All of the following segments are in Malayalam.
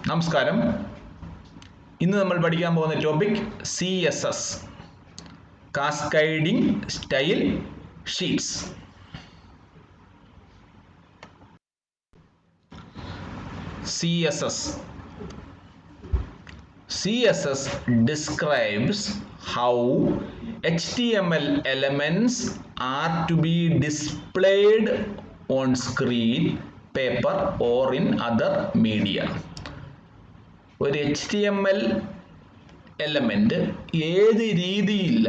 നമസ്കാരം. ഇന്ന് നമ്മൾ പഠിക്കാൻ പോകുന്ന topic CSS cascading style sheets. CSS describes how HTML elements are to be displayed on screen, paper or in other media. ഒരു HTML എലമെന്റ് ഏത് രീതിയിൽ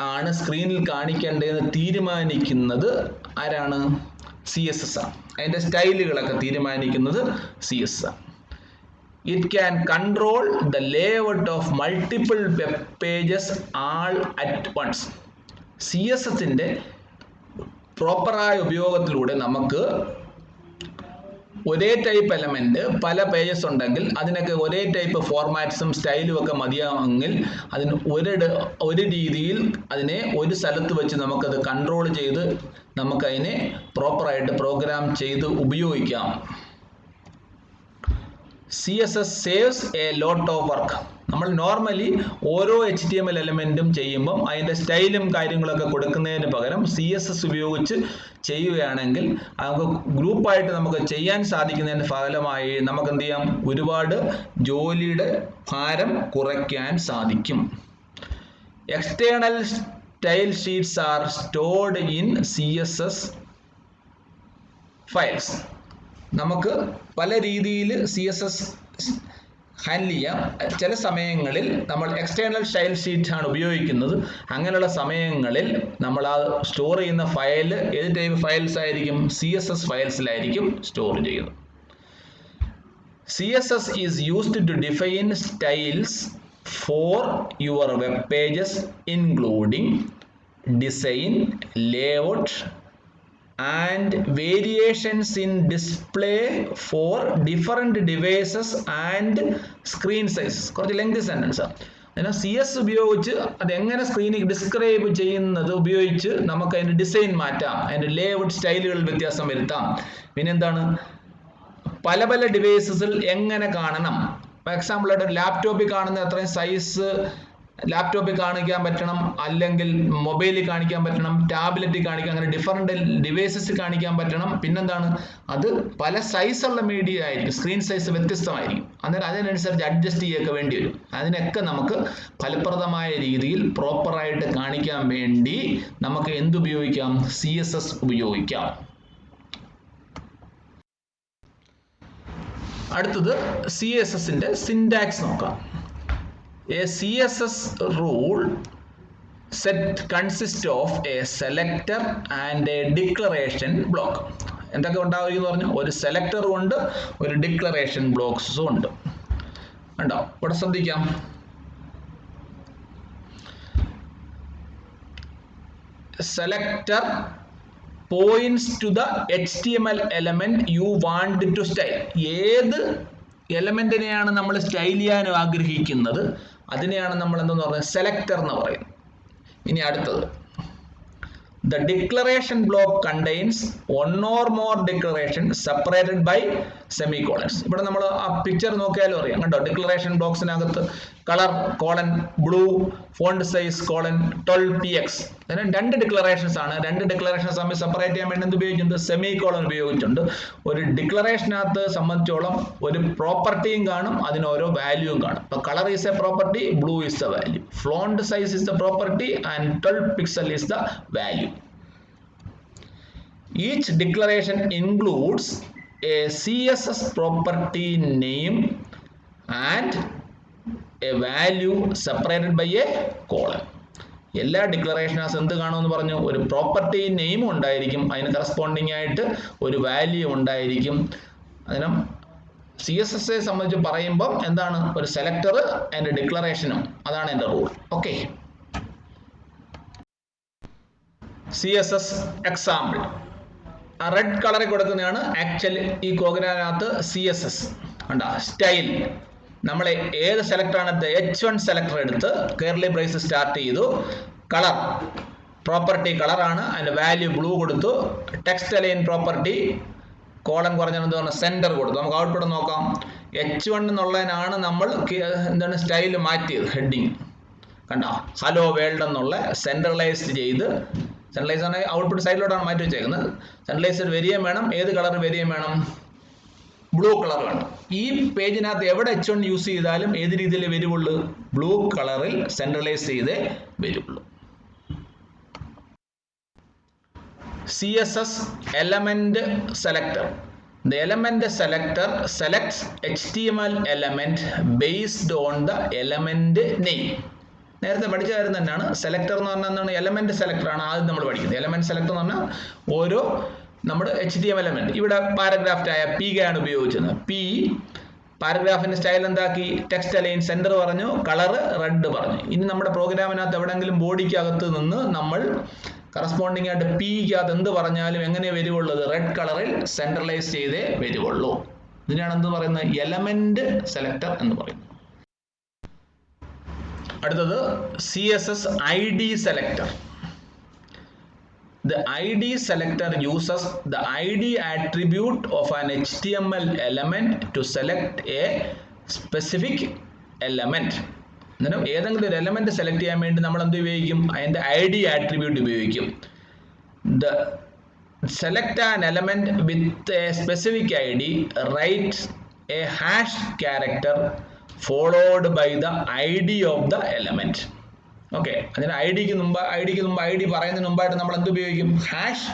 ആണ് സ്ക്രീനിൽ കാണിക്കേണ്ടതെന്ന് തീരുമാനിക്കുന്നത് ആരാണ്? CSS ആണ്. അതിൻ്റെ സ്റ്റൈലുകളൊക്കെ തീരുമാനിക്കുന്നത് CSS ആണ്. It can control the layout of multiple web pages all at once. CSS-ന്റെ പ്രോപ്പറായ ഉപയോഗത്തിലൂടെ നമുക്ക് ഒരേ ടൈപ്പ് എലമെന്റ് പല പേജസ് ഉണ്ടെങ്കിൽ അതിനൊക്കെ ഒരേ ടൈപ്പ് ഫോർമാറ്റ്സും സ്റ്റൈലും ഒക്കെ മതിയാവുമെങ്കിൽ അതിന് ഒരു രീതിയിൽ അതിനെ ഒരു സ്ഥലത്ത് വെച്ച് നമുക്കത് കൺട്രോൾ ചെയ്ത് നമുക്കതിനെ പ്രോപ്പറായിട്ട് പ്രോഗ്രാം ചെയ്ത് ഉപയോഗിക്കാം. CSS saves a lot of work. നമ്മൾ നോർമലി ഓരോ HTML എലമെന്റും ചെയ്യുമ്പം അതിൻ്റെ സ്റ്റൈലും കാര്യങ്ങളൊക്കെ കൊടുക്കുന്നതിന് പകരം CSS ഉപയോഗിച്ച് ചെയ്യുകയാണെങ്കിൽ നമുക്ക് ഗ്രൂപ്പായിട്ട് നമുക്ക് ചെയ്യാൻ സാധിക്കുന്നതിൻ്റെ ഫലമായി നമുക്ക് എന്ത് ചെയ്യാം? ഒരുപാട് ജോലിയുടെ ഭാരം കുറയ്ക്കാൻ സാധിക്കും. External style sheets are stored in CSS files. നമുക്ക് പല രീതിയിൽ CSS ഹാൻഡിൽ ചെയ്യാം. ചില സമയങ്ങളിൽ നമ്മൾ എക്സ്റ്റേണൽ സ്റ്റൈൽ ഷീറ്റ് ആണ് ഉപയോഗിക്കുന്നത്. അങ്ങനെയുള്ള സമയങ്ങളിൽ നമ്മൾ ആ സ്റ്റോർ ചെയ്യുന്ന ഫയൽ ഏത് ടൈപ്പ് ഫയൽസ് ആയിരിക്കും? CSS ഫയൽസിലായിരിക്കും സ്റ്റോർ ചെയ്യുന്നത്. CSS is used to define styles for your web pages including design, layout and variations in display for different devices and screen sizes. കുറച്ച് ലെങ്തി സെന്റൻസ് ആണ്. അതിനാൽ CS ഉപയോഗിച്ച് അതെങ്ങനെ സ്ക്രീനിൽ ഡിസ്ക്രൈബ് ചെയ്യുന്നത് ഉപയോഗിച്ച് നമുക്ക് അതിൻ്റെ ഡിസൈൻ മാറ്റാം, അതിൻ്റെ ലേഔട്ട് സ്റ്റൈലുകളിൽ വ്യത്യാസം വരുത്താം. പിന്നെന്താണ്, പല പല ഡിവൈസസിൽ എങ്ങനെ കാണണം. ഫോർ എക്സാമ്പിൾ ആയിട്ട് ലാപ്ടോപ്പിൽ കാണുന്ന അത്രയും സൈസ് ലാപ്ടോപ്പിൽ കാണിക്കാൻ പറ്റണം, അല്ലെങ്കിൽ മൊബൈലിൽ കാണിക്കാൻ പറ്റണം, ടാബ്ലറ്റിൽ കാണിക്കാം, അങ്ങനെ ഡിഫറെൻ്റ് ഡിവൈസസിൽ കാണിക്കാൻ പറ്റണം. പിന്നെന്താണ്, അത് പല സൈസുള്ള മീഡിയ ആയിരിക്കും, സ്ക്രീൻ സൈസ് വ്യത്യസ്തമായിരിക്കും. അന്നേരം അതിനനുസരിച്ച് അഡ്ജസ്റ്റ് ചെയ്യൊക്കെ വേണ്ടി വരും. അതിനൊക്കെ നമുക്ക് ഫലപ്രദമായ രീതിയിൽ പ്രോപ്പറായിട്ട് കാണിക്കാൻ വേണ്ടി നമുക്ക് എന്തുപയോഗിക്കാം? CSS ഉപയോഗിക്കാം. അടുത്തത് CSS-ന്റെ സിൻടാക്സ് നോക്കാം. A CSS rule set consists of a selector and a declaration block. എന്തൊക്കെ ഉണ്ടാവുമെന്ന് പറഞ്ഞു? ഒരു സെലക്ടറും ഉണ്ട്, ഒരു ഡിക്ലറേഷൻ ബ്ലോക്സും ഉണ്ട്. ഉണ്ടോ? ഇവിടെ ശ്രദ്ധിക്കാം. Selector points to the HTML element you want to style. ഏത് എലമെന്റിനെയാണ് നമ്മൾ സ്റ്റൈൽ ചെയ്യാൻ ആഗ്രഹിക്കുന്നത് അതിനെയാണ് നമ്മൾ എന്തെന്ന് പറയുന്നത്? സെലക്ടർ എന്ന് പറയുന്നത്. ഇനി അടുത്തത്, the declaration block contains one or more declaration separated by semicolons. ഇവിടെ നമ്മൾ ആ പിക്ചർ നോക്കിയാലും അറിയാം, കണ്ടോ? ഡിക്ലറേഷൻ ബോക്സിനകത്ത് colour colon blue, font size colon 12px. അതിന് രണ്ട് ഡിക്ലറേഷൻസ് ആണ്. രണ്ട് ഡിക്ലറേഷൻസ് തമ്മിൽ സെപ്പറേറ്റ് ചെയ്യാൻ വേണ്ടി എന്ത് ഉപയോഗിച്ചിട്ടുണ്ട്? സെമി കോളൻ ഉപയോഗിച്ചിട്ടുണ്ട്. ഒരു ഡിക്ലറേഷനകത്ത് സംബന്ധിച്ചോളം ഒരു പ്രോപ്പർട്ടിയും കാണും, അതിന് ഓരോ വാല്യൂവും കാണും. ഇപ്പോൾ colour is A property, blue is the value, font size is the property and 12 pixel is the value. Each declaration includes a CSS property name and a value separated by a colon. എല്ലാ ഡിക്ലറേഷനകത്ത് എന്ത് കാണുമെന്ന് പറഞ്ഞു? ഒരു പ്രോപ്പർട്ടി നെയിം ഉണ്ടായിരിക്കും, അതിന് കറസ്പോണ്ടിങ് ആയിട്ട് ഒരു വാല്യൂ ഉണ്ടായിരിക്കും. അതിനും CSS സംബന്ധിച്ച് പറയുമ്പം എന്താണ്? ഒരു സെലക്ടർ അതിൻ്റെ ഡിക്ലറേഷനും, അതാണ് എൻ്റെ rule. Okay, CSS example red കളറിൽ കൊടുക്കുന്നതാണ് ആക്ച്വലി ഈ പ്രോഗ്രാമിനകത്ത് CSS. കണ്ടോ? സ്റ്റൈൽ നമ്മൾ ഏത് സെലക്ടറാണ് എടുത്ത്? H1 സെലക്ടർ എടുത്ത് കേർലി ബ്രേസ് സ്റ്റാർട്ട് ചെയ്തു. കളർ പ്രോപ്പർട്ടി കളറാണ്, അതിൻ്റെ വാല്യൂ ബ്ലൂ കൊടുത്തു. ടെക്സ്റ്റ് അലൈൻ പ്രോപ്പർട്ടി കോളൻ കുറഞ്ഞാൽ എന്ത് പറഞ്ഞു? സെന്റർ കൊടുത്തു. നമുക്ക് ഔട്ട്പുട്ട് നോക്കാം. H1 എന്നുള്ളതിനാണ് നമ്മൾ എന്താണ് സ്റ്റൈൽ മാറ്റിയത്. ഹെഡിങ് കണ്ടോ? ഹലോ വേൾഡ് എന്നുള്ള സെൻട്രലൈസ്ഡ് ചെയ്ത്, സെൻട്രലൈസ് ആണ് ഔട്ട്പുട്ട് സൈഡിലോട്ടാണ് മാറ്റി വെച്ചേക്കുന്നത്. സെൻട്രലൈസ്ഡ് വരികയും വേണം. ഏത് കളർ വരികയും വേണം? ബ്ലൂ കളർ വേണം. ഈ പേജിനകത്ത് എവിടെ H1 യൂസ് ചെയ്താലും ഏത് രീതിയിൽ വരുവുള്ളൂ? ബ്ലൂ കളറിൽ സെൻട്രലൈസ് ചെയ്തേ വരുള്ളൂ. CSS element selector. The element selector selects HTML element based on the element name. നേരത്തെ പഠിച്ച കാര്യം തന്നെയാണ്. സെലക്ടർ എന്ന് പറഞ്ഞാൽ എന്താണ്? എലമെന്റ് സെലക്ടർ ആണ് ആദ്യം നമ്മൾ പഠിക്കുന്നത്. എലമെന്റ് സെലക്ടർ എന്ന് പറഞ്ഞാൽ ഓരോ നമ്മുടെ HTML എലമെന്റ്. ഇവിടെ പാരഗ്രാഫ്റ്റ് ആയ P ആണ് ഉപയോഗിച്ചത്. P പാരഗ്രാഫിന്റെ സ്റ്റൈൽ എന്താക്കി? ടെക്സ്റ്റ് അലൈൻ സെന്റർ പറഞ്ഞു, കളർ റെഡ് പറഞ്ഞു. ഇനി നമ്മുടെ പ്രോഗ്രാമിനകത്ത് എവിടെയെങ്കിലും ബോഡിക്കകത്ത് നിന്ന് നമ്മൾ കറസ്പോണ്ടിങ് ആയിട്ട് Pക്കകത്ത് എന്ത് പറഞ്ഞാലും എങ്ങനെ വരുവുള്ളത്? റെഡ് കളറിൽ സെൻട്രലൈസ് ചെയ്തേ വരുവുള്ളൂ. ഇതിനാണ് എന്ത് പറയുന്നത്? എലമെന്റ് സെലക്ടർ എന്ന് പറയുന്നത്. അടുത്തത് CSS ID selector. The ID selector uses the ID attribute of an HTML element to select a specific element. ഏതെങ്കിലും ഒരു എലമെന്റ് സെലക്ട് ചെയ്യാൻ വേണ്ടി നമ്മൾ എന്ത് ഉപയോഗിക്കും? അതിന്റെ ID ആട്രിബ്യൂട്ട് ഉപയോഗിക്കും. The select an element with a specific ID, write a hash character followed by the ID of the element. Okay, അതിന് ഐഡിക്ക് മുമ്പ് ID പറയുന്നതിന് മുമ്പായിട്ട് നമ്മൾ എന്ത് ഉപയോഗിക്കും? ഹാഷ്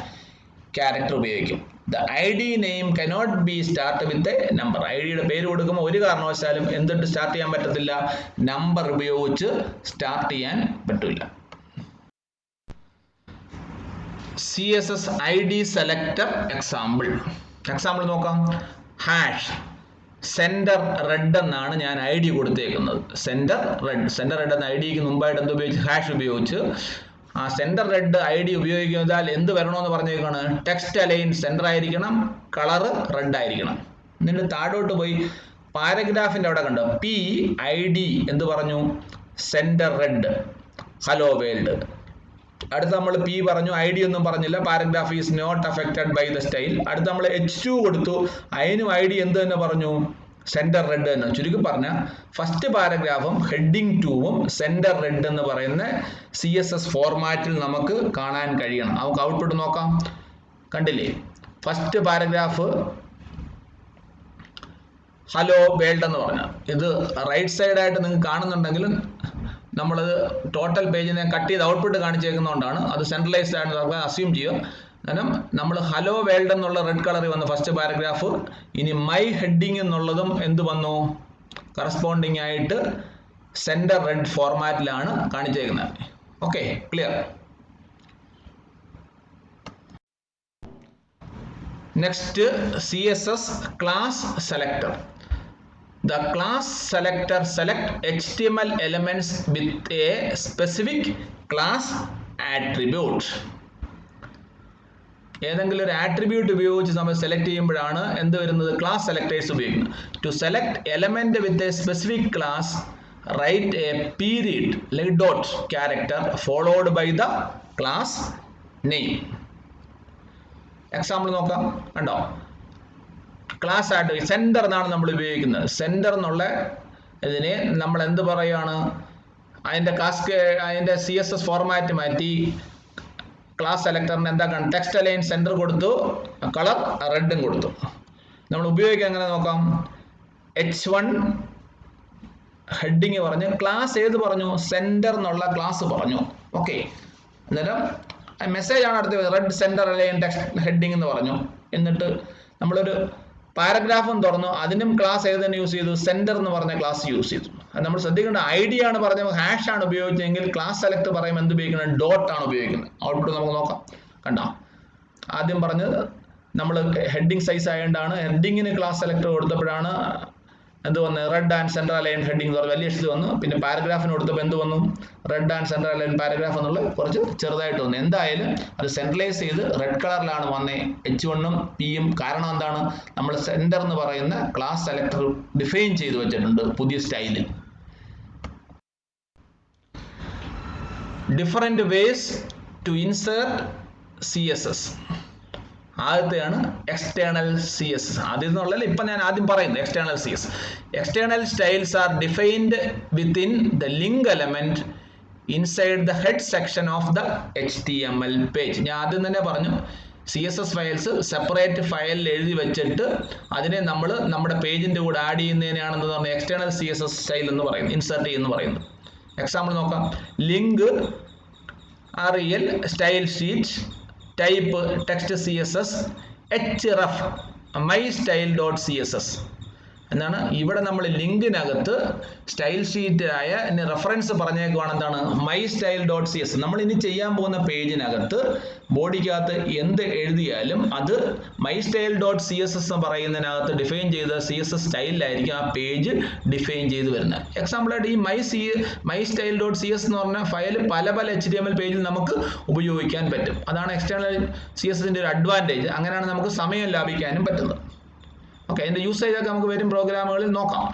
ക്യാരക്ടർ ഉപയോഗിക്കും. The ID name cannot be start with a number. ഐഡിയുടെ പേര് കൊടുക്കുമ്പോൾ ഒരു കാരണവശാലും എന്തിട്ട് സ്റ്റാർട്ട് ചെയ്യാൻ പറ്റത്തില്ല? നമ്പർ ഉപയോഗിച്ച് സ്റ്റാർട്ട് ചെയ്യാൻ പറ്റില്ല. CSS ID സെലക്ടർ എക്സാമ്പിൾ നോക്കാം. ഹാഷ് സെന്റർ റെഡ് എന്നാണ് ഞാൻ ID കൊടുത്തേക്കുന്നത്. സെന്റർ റെഡ് എന്ന ഐഡിക്ക് മുമ്പായിട്ട് എന്ത് ഉപയോഗിച്ച്? ഹാഷ് ഉപയോഗിച്ച്. ആ സെന്റർ റെഡ് ID ഉപയോഗിക്കുന്നതാൽ എന്ത് വരണമെന്ന് പറഞ്ഞേക്കാണ്? ടെക്സ്റ്റ് അലൈൻ സെന്റർ ആയിരിക്കണം, കളർ റെഡ് ആയിരിക്കണം. എന്നിട്ട് താഴോട്ട് പോയി പാരഗ്രാഫിന്റെ അവിടെ കണ്ടോ? PID എന്ത് പറഞ്ഞു? Centre red hello world. അടുത്ത നമ്മൾ P പറഞ്ഞു, ID ഒന്നും പറഞ്ഞില്ല. Paragraph is not affected by the style. അടുത്ത നമ്മൾ H2 കൊടുത്തു, അതിനും ID എന്ത് തന്നെ പറഞ്ഞു? സെന്റർ റെഡ് തന്നെ. ചുരുക്കി പറഞ്ഞ ഫസ്റ്റ് പാരഗ്രാഫും ഹെഡിങ് 2ഉം സെന്റർ റെഡ് എന്ന് പറയുന്ന CSS ഫോർമാറ്റിൽ നമുക്ക് കാണാൻ കഴിയണം. നമുക്ക് ഔട്ട്പുട്ട് നോക്കാം. കണ്ടില്ലേ? ഫസ്റ്റ് പാരഗ്രാഫ് ഹലോ വേൾഡ് എന്ന് പറഞ്ഞ ഇത് റൈറ്റ് സൈഡായിട്ട് നിങ്ങൾക്ക് കാണുന്നുണ്ടെങ്കിലും നമ്മളത് ടോട്ടൽ പേജിനെ കട്ട് ചെയ്ത് ഔട്ട്പുട്ട് കാണിച്ചേക്കുന്നതുകൊണ്ടാണ് അത് സെൻട്രലൈസ്ഡ് ആയിട്ട് നമുക്ക് അസ്യൂം ചെയ്യുക. കാരണം നമ്മൾ ഹലോ വേൾഡ് എന്നുള്ള റെഡ് കളറിൽ വന്ന ഫസ്റ്റ് പാരഗ്രാഫ്, ഇനി മൈ ഹെഡിങ് എന്നുള്ളതും എന്ത് വന്നു? കറസ്പോണ്ടിങ് ആയിട്ട് സെന്റർ റെഡ് ഫോർമാറ്റിലാണ് കാണിച്ചേക്കുന്നത്. Okay, clear? Next CSS class selector. The class selector select HTML elements with a specific class attribute. ഏതെങ്കിലും ഒരു ആട്രിബ്യൂട്ട് ഉപയോഗിച്ച് നമ്മൾ സെലക്ട് ചെയ്യുമ്പോഴാണ് എന്ത് വരുന്നത്? ക്ലാസ് സെലക്ടേഴ്സ് ഉപയോഗിക്കുന്നത്. To select element with a specific class, write a period dot character followed by the class name. Example നോക്കാം. കണ്ടോ? ക്ലാസ് ആയിട്ട് സെന്റർ എന്നാണ് നമ്മൾ ഉപയോഗിക്കുന്നത്. സെന്റർ എന്നുള്ള ഇതിനെ നമ്മൾ എന്ത് പറയുകയാണ്? അതിന്റെ CSS ഫോർമാറ്റ് മാറ്റി ക്ലാസ് സെലക്ടറിന് എന്താക്കാണ്? ടെക്സ്റ്റ് അലൈൻ സെന്റർ കൊടുത്തു, കളർ റെഡും കൊടുത്തു. നമ്മൾ ഉപയോഗിക്കാൻ എങ്ങനെ നോക്കാം? H1 ഹെഡിങ് പറഞ്ഞു, ക്ലാസ് ഏത് പറഞ്ഞു? സെന്റർ എന്നുള്ള ക്ലാസ് പറഞ്ഞു. ഓക്കെ, അന്നേരം മെസ്സേജ് ആണ് അടുത്ത് red centre align text heading എന്ന് പറഞ്ഞു. എന്നിട്ട് നമ്മളൊരു പാരഗ്രാഫും തുറന്നു, അതിനും ക്ലാസ് ഏത് തന്നെ യൂസ് ചെയ്തു? സെന്റർ എന്ന് പറഞ്ഞ ക്ലാസ് യൂസ് ചെയ്തു. അത് നമ്മൾ ശ്രദ്ധിക്കേണ്ട, ID ആണ് പറഞ്ഞത്, ഹാഷ് ആണ് ഉപയോഗിച്ചെങ്കിൽ ക്ലാസ് സെലക്ട് പറയുമ്പോൾ എന്ത് ഉപയോഗിക്കുന്നത്? ഡോട്ട് ആണ് ഉപയോഗിക്കുന്നത്. ഔട്ട്പുട്ട് നമുക്ക് നോക്കാം. കണ്ടോ? ആദ്യം പറഞ്ഞത് നമ്മൾ ഹെഡിങ് സൈസ് ആയതുകൊണ്ടാണ് ഹെഡിങ്ങിന് ക്ലാസ് സെലക്ടർ കൊടുത്തപ്പോഴാണ് എന്ത് വന്നു? Red and centre align heading വലിയ അക്ഷരത്തിൽ വന്നു. പിന്നെ പാരഗ്രാഫിന് കൊടുത്തപ്പോൾ എന്ത് വന്നു? Red and centre align paragraph എന്നുള്ള കുറച്ച് ചെറുതായിട്ട് വന്നു. എന്തായാലും അത് സെൻട്രലൈസ് ചെയ്ത് റെഡ് കളറിലാണ് വന്നേ H1ഉം Pയും. കാരണം എന്താണ്? നമ്മൾ സെന്റർ എന്ന് പറയുന്ന ക്ലാസ് സെലക്ടർ ഡിഫൈൻ ചെയ്ത് വെച്ചിട്ടുണ്ട് പുതിയ സ്റ്റൈലിൽ. Different ways to insert CSS. ആദ്യത്തെയാണ് എക്സ്റ്റേണൽ CSS. അതിൽ നിന്നുള്ള ഇപ്പം ഞാൻ ആദ്യം പറയുന്നത് external CSS. External styles are defined within the link element inside the head section of the HTML page. ഞാൻ ആദ്യം തന്നെ പറഞ്ഞു CSS ഫയൽസ് സെപ്പറേറ്റ് ഫയലിൽ എഴുതി വെച്ചിട്ട് അതിനെ നമ്മൾ നമ്മുടെ പേജിൻ്റെ കൂടെ ആഡ് ചെയ്യുന്നതിനാണെന്ന് പറഞ്ഞാൽ എക്സ്റ്റേണൽ CSS സ്റ്റൈൽ എന്ന് പറയുന്നത്, ഇൻസേർട്ട് ചെയ്യുന്നു പറയുന്നത്. എക്സാമ്പിൾ നോക്കാം. Link REL style sheet type text CSS href mystyle.css എന്നാണ്. ഇവിടെ നമ്മൾ ലിങ്കിനകത്ത് സ്റ്റൈൽ ഷീറ്റായ റെഫറൻസ് പറഞ്ഞേക്കുവാണ് എന്താണ് mystyle.css. നമ്മൾ ഇനി ചെയ്യാൻ പോകുന്ന പേജിനകത്ത് ബോഡിക്കകത്ത് എന്ത് എഴുതിയാലും അത് mystyle.css എന്ന് പറയുന്നതിനകത്ത് ഡിഫൈൻ ചെയ്ത CSS സ്റ്റൈലിലായിരിക്കും ആ പേജ് ഡിഫൈൻ ചെയ്ത് വരുന്നത്. എക്സാമ്പിളായിട്ട് ഈ mystyle.css എന്ന് പറഞ്ഞ ഫയൽ പല പല HTML പേജിൽ നമുക്ക് ഉപയോഗിക്കാൻ പറ്റും. അതാണ് എക്സ്റ്റേണൽ CSSന്റെ ഒരു അഡ്വാൻറ്റേജ്. അങ്ങനെയാണ് നമുക്ക് സമയം ലാഭിക്കാനും പറ്റുന്നത്. ഓക്കെ, അതിൻ്റെ യൂസേജ് ഒക്കെ നമുക്ക് വരും പ്രോഗ്രാമുകളിൽ നോക്കാം.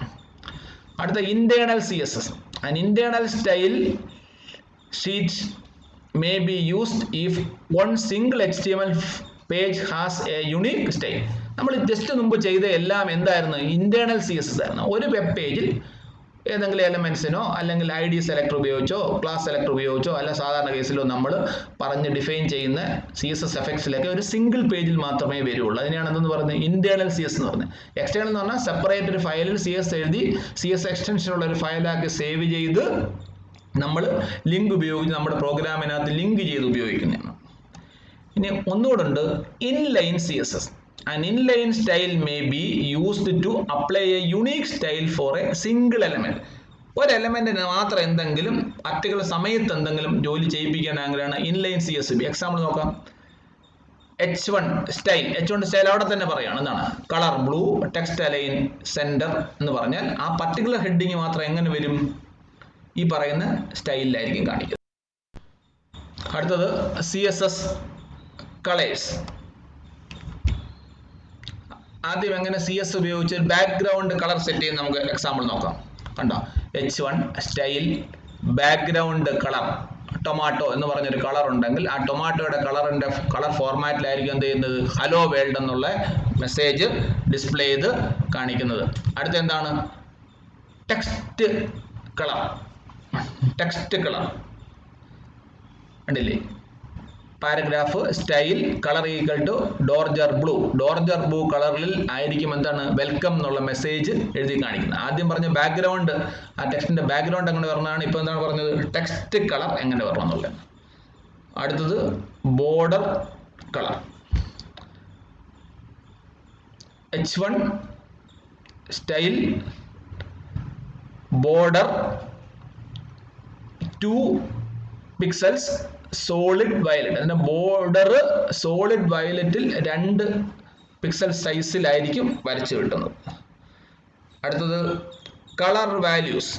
അടുത്ത internal CSS. An internal style sheet may be used if one single HTML page has a unique style. നമ്മൾ ജസ്റ്റ് മുമ്പ് ചെയ്ത എല്ലാം എന്തായിരുന്നു? ഇന്റേണൽ CSS ആയിരുന്നു. ഒരു വെബ് പേജിൽ ഏതെങ്കിലും എലമെന്റ്സിനോ അല്ലെങ്കിൽ ID സെലക്ടർ ഉപയോഗിച്ചോ ക്ലാസ് സെലക്ടർ ഉപയോഗിച്ചോ അല്ല സാധാരണ കേസിലോ നമ്മൾ പറഞ്ഞ് ഡിഫൈൻ ചെയ്യുന്ന CSS എഫക്ട്സിലൊക്കെ ഒരു സിംഗിൾ പേജിൽ മാത്രമേ വരുള്ളൂ. അതിനെയാണ് എന്തെന്ന് പറയുന്നത്? ഇന്റേണൽ CSS എന്ന് പറയുന്നത്. എക്സ്റ്റേണൽ എന്ന് പറഞ്ഞാൽ സെപ്പറേറ്റ് ഒരു ഫയലിൽ CS എഴുതി CS എക്സ്റ്റൻഷനുള്ള ഒരു ഫയലാക്കി സേവ് ചെയ്ത് നമ്മൾ ലിങ്ക് ഉപയോഗിച്ച് നമ്മുടെ പ്രോഗ്രാമിനകത്ത് ലിങ്ക് ചെയ്ത് ഉപയോഗിക്കുന്നതാണ്. ഇനി ഒന്നുകൂടെ ഉണ്ട് inline CSS. An inline style may be used to apply a unique style for a single element. ഒരു എലമെന്റിന് മാത്രം എന്തെങ്കിലും പർട്ടിക്കുലർ സമയത്ത് എന്തെങ്കിലും ജോലി ചെയ്യിപ്പിക്കാനാണ് ഇൻലൈൻ CSS. എക്സാമ്പിൾ നോക്കാം. H1 style. H1 സ്റ്റൈൽ അവിടെ തന്നെ പറയുകയാണ് എന്താണ്? Colour blue text align centre എന്ന് പറഞ്ഞാൽ ആ പർട്ടിക്കുലർ ഹെഡിങ് മാത്രം എങ്ങനെ വരും? ഈ പറയുന്ന സ്റ്റൈലിലായിരിക്കും കാണിക്കുന്നത്. അടുത്തത് CSS Colors. ആദ്യം എങ്ങനെ CS ഉപയോഗിച്ച് ബാക്ക്ഗ്രൗണ്ട് കളർ സെറ്റ് ചെയ്യുന്ന നമുക്ക് എക്സാമ്പിൾ നോക്കാം. കണ്ടോ? H1 style background colour tomato എന്ന് പറഞ്ഞൊരു കളർ ഉണ്ടെങ്കിൽ ആ ടൊമാറ്റോയുടെ കളറിൻ്റെ കളർ ഫോർമാറ്റിലായിരിക്കും എന്ത് ചെയ്യുന്നത്? ഹലോ വേൾഡ് എന്നുള്ള മെസ്സേജ് ഡിസ്പ്ലേ ചെയ്ത് കാണിക്കുന്നത്. അടുത്ത എന്താണ്? Text colour. ടെക്സ്റ്റ് കളർ കണ്ടില്ലേ? Paragraph style colour equal to dodger blue. Dodger blue കളറിൽ ആയിരിക്കും എന്താണ്? വെൽക്കം എന്നുള്ള മെസ്സേജ് എഴുതി കാണിക്കുന്നത്. ആദ്യം പറഞ്ഞ ബാക്ക്ഗ്രൗണ്ട്, ആ ടെക്സ്റ്റിന്റെ ബാക്ക്ഗ്രൗണ്ട് എങ്ങനെ പറഞ്ഞാണ്. ഇപ്പോൾ എന്താണ് പറഞ്ഞത്? ടെക്സ്റ്റ് കളർ എങ്ങനെ വരണം എന്നുള്ളത്. അടുത്തത് border colour. H1 style border 2 pixels solid violet. അതിന്റെ ബോർഡർ സോളിഡ് വയലറ്റിൽ 2 പിക്സൽ സൈസിലായിരിക്കും വരച്ചു കിട്ടുന്നത്. അടുത്തത് colour values.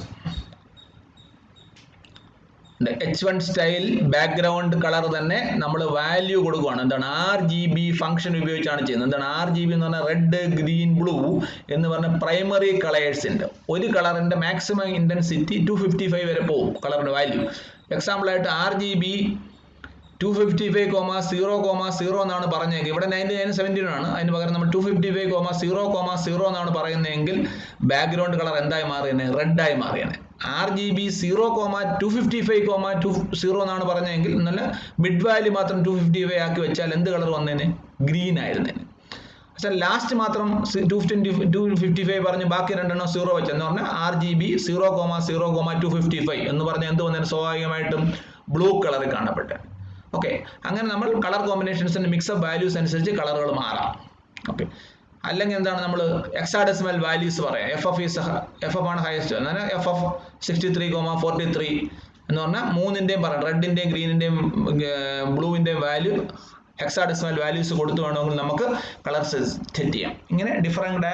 H1 style background colour തന്നെ നമ്മൾ വാല്യൂ കൊടുക്കുകയാണ്. എന്താണ്? RGB ഫംഗ്ഷൻ ഉപയോഗിച്ചാണ് ചെയ്യുന്നത്. എന്താണ് RGB എന്ന് പറഞ്ഞാൽ റെഡ് ഗ്രീൻ ബ്ലൂ എന്ന് പറഞ്ഞ പ്രൈമറി കളേഴ്സ് ഉണ്ട്. ഒരു കളറിന്റെ മാക്സിമം ഇന്റൻസിറ്റി 255 വരെ പോകും കളറിന്റെ വാല്യൂ. എക്സാമ്പിൾ ആയിട്ട് RGB 255,0,0 എന്നാണ് പറഞ്ഞെങ്കിൽ ഇവിടെ 9917 ആണ്. അതിന് പകരം നമ്മൾ 255,0,0 എന്നാണ് പറയുന്നതെങ്കിൽ ബാക്ക്ഗ്രൗണ്ട് കളർ എന്തായി മാറിയാണ്? റെഡായി മാറിയാണ്. RGB 0,255,20 എന്നാണ് പറഞ്ഞെങ്കിൽ നല്ല മിഡ് വാല്യൂ മാത്രം 255 ആക്കി വെച്ചാൽ എന്ത് കളർ വന്നേനെ? ഗ്രീൻ ആയിരുന്നേനെ. പക്ഷെ ലാസ്റ്റ് മാത്രം 255 പറഞ്ഞ് ബാക്കി രണ്ടെണ്ണം 0 വെച്ചെന്ന് പറഞ്ഞാൽ RGB 0,0,255 എന്ന് പറഞ്ഞാൽ എന്ത് വന്നേനെ? സ്വാഭാവികമായിട്ടും ബ്ലൂ കളറിൽ കാണപ്പെട്ടെ. ഓക്കെ, അങ്ങനെ നമ്മൾ കളർ കോമ്പിനേഷൻസിന്റെ മിക്സപ്പ് വാല്യൂസ് അനുസരിച്ച് കളറുകൾ മാറാം. ഓക്കെ, അല്ലെങ്കിൽ എന്താണ്? നമ്മൾ എക്സാഡെസിമൽ വാല്യൂസ് പറയാം. FF ആണ് ഹയസ്റ്റ്. എന്നാൽ FF 63,43 എന്ന് പറഞ്ഞാൽ മൂന്നിന്റെയും പറയാം. റെഡിന്റെയും ഗ്രീനിന്റെയും ബ്ലൂവിന്റെയും വാല്യൂ ഹെക്സാഡെസിമൽ വാല്യൂസ് കൊടുത്തു വേണമെങ്കിൽ നമുക്ക് കളർ സെറ്റ് ചെയ്യാം. ഇങ്ങനെ ഡിഫറെന്റ്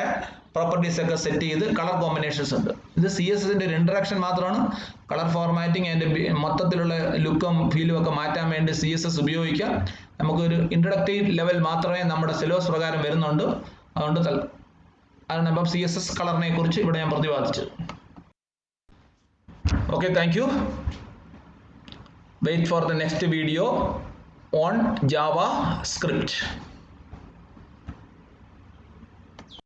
പ്രോപ്പർട്ടീസ് ഒക്കെ സെറ്റ് ചെയ്ത് കളർ കോമ്പിനേഷൻസ് ഉണ്ട്. ഇത് CSSന്റെ ഒരു ഇൻട്രഡക്ഷൻ മാത്രമാണ്. കളർ ഫോർമാറ്റിംഗ് അതിന്റെ മൊത്തത്തിലുള്ള ലുക്കും ഫീലും ഒക്കെ മാറ്റാൻ വേണ്ടി CSS ഉപയോഗിക്കാം. നമുക്കൊരു ഇൻട്രഡക്റ്റീവ് ലെവൽ മാത്രമേ നമ്മുടെ സിലബസ് പ്രകാരം വരുന്നുണ്ട്. അതുകൊണ്ട് അതാണ് അപ്പം CSS കളറിനെ കുറിച്ച് ഇവിടെ ഞാൻ പ്രതിപാദിച്ചത്. Okay, thank you. Wait for the next video on JavaScript.